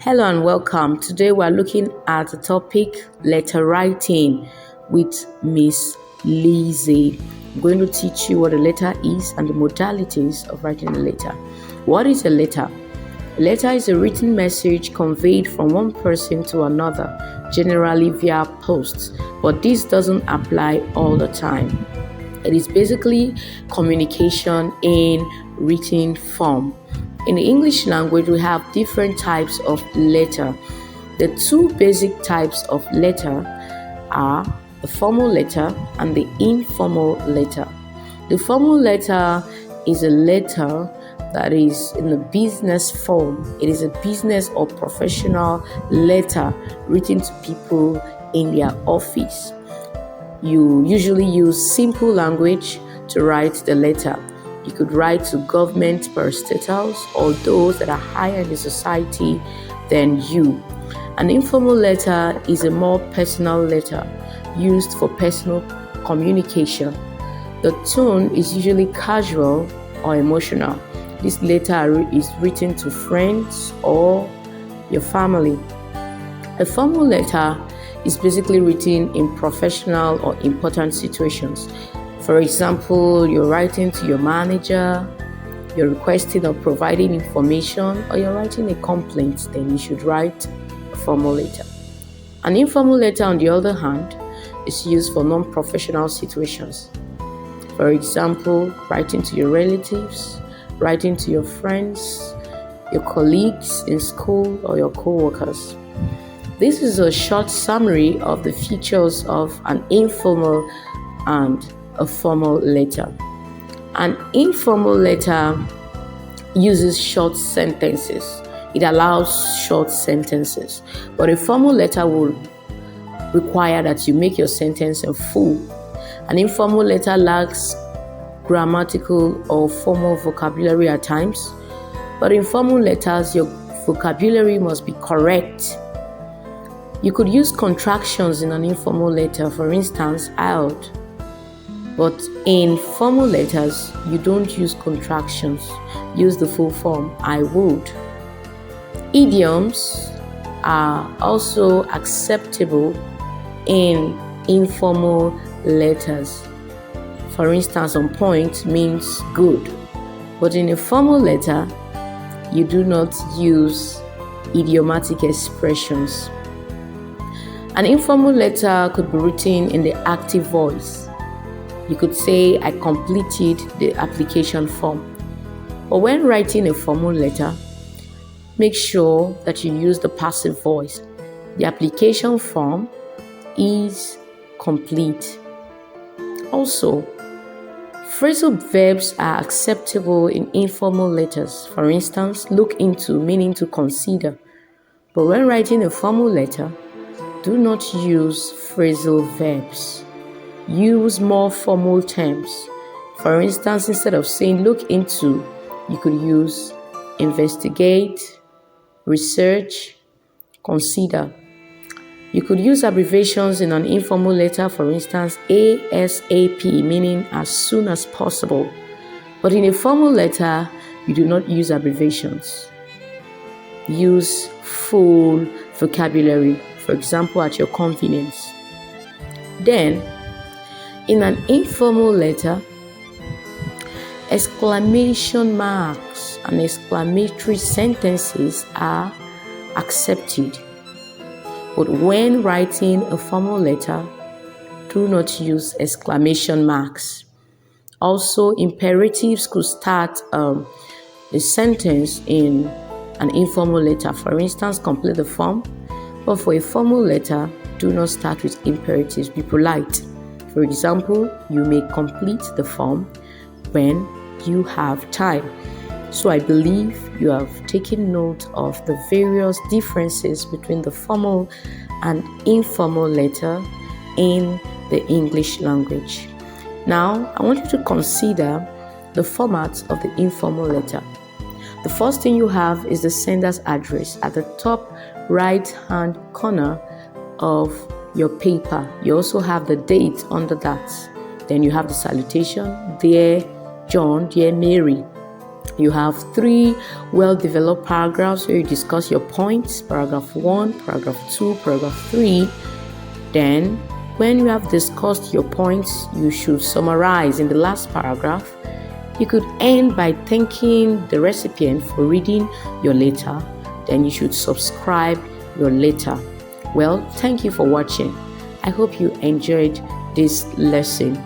Hello and welcome. Today we're looking at the topic letter writing with Miss Lizzie. I'm going to teach you what a letter is and the modalities of writing a letter. What is a letter? A letter is a written message conveyed from one person to another, generally via post, but this doesn't apply all the time. It is basically communication in written form. In the English language, we have different types of letter. The two basic types of letter are the formal letter and the informal letter. The formal letter is a letter that is in the business form. It is a business or professional letter written to people in their office. You usually use simple language to write the letter. You could write to government parastatals or those that are higher in the society than you. An informal letter is a more personal letter used for personal communication. The tone is usually casual or emotional. This letter is written to friends or your family. A formal letter is basically written in professional or important situations. For example, you're writing to your manager, you're requesting or providing information, or you're writing a complaint, then you should write a formal letter. An informal letter, on the other hand, is used for non-professional situations. For example, writing to your relatives, writing to your friends, your colleagues in school, or your co-workers. This is a short summary of the features of an informal and a formal letter. An informal letter uses short sentences. It allows short sentences. But a formal letter will require that you make your sentence in full. An informal letter lacks grammatical or formal vocabulary at times. But in formal letters, your vocabulary must be correct. You could use contractions in an informal letter, for instance, out. But in formal letters, you don't use contractions. Use the full form, I would. Idioms are also acceptable in informal letters. For instance, on point means good. But in a formal letter, you do not use idiomatic expressions. An informal letter could be written in the active voice. You could say, I completed the application form. But when writing a formal letter, make sure that you use the passive voice. The application form is complete. Also, phrasal verbs are acceptable in informal letters. For instance, look into meaning to consider. But when writing a formal letter, do not use phrasal verbs. Use more formal terms. For instance, instead of saying look into, you could use investigate, research, consider. You could use abbreviations in an informal letter, for instance, ASAP, meaning as soon as possible. But in a formal letter, you do not use abbreviations. Use full vocabulary, for example, at your convenience. Then, in an informal letter, exclamation marks and exclamatory sentences are accepted. But when writing a formal letter, do not use exclamation marks. Also, imperatives could start a sentence in an informal letter. For instance, complete the form. But for a formal letter, do not start with imperatives. Be polite. For example, you may complete the form when you have time. So I believe you have taken note of the various differences between the formal and informal letter in the English language. Now, I want you to consider the format of the informal letter. The first thing you have is the sender's address at the top right-hand corner of your paper. You also have the date under that. Then you have the salutation, dear John, dear Mary. You have 3 well-developed paragraphs where you discuss your points, paragraph 1, paragraph 2, paragraph 3. Then, when you have discussed your points, you should summarize in the last paragraph. You could end by thanking the recipient for reading your letter. Then you should subscribe your letter. Well, thank you for watching. I hope you enjoyed this lesson.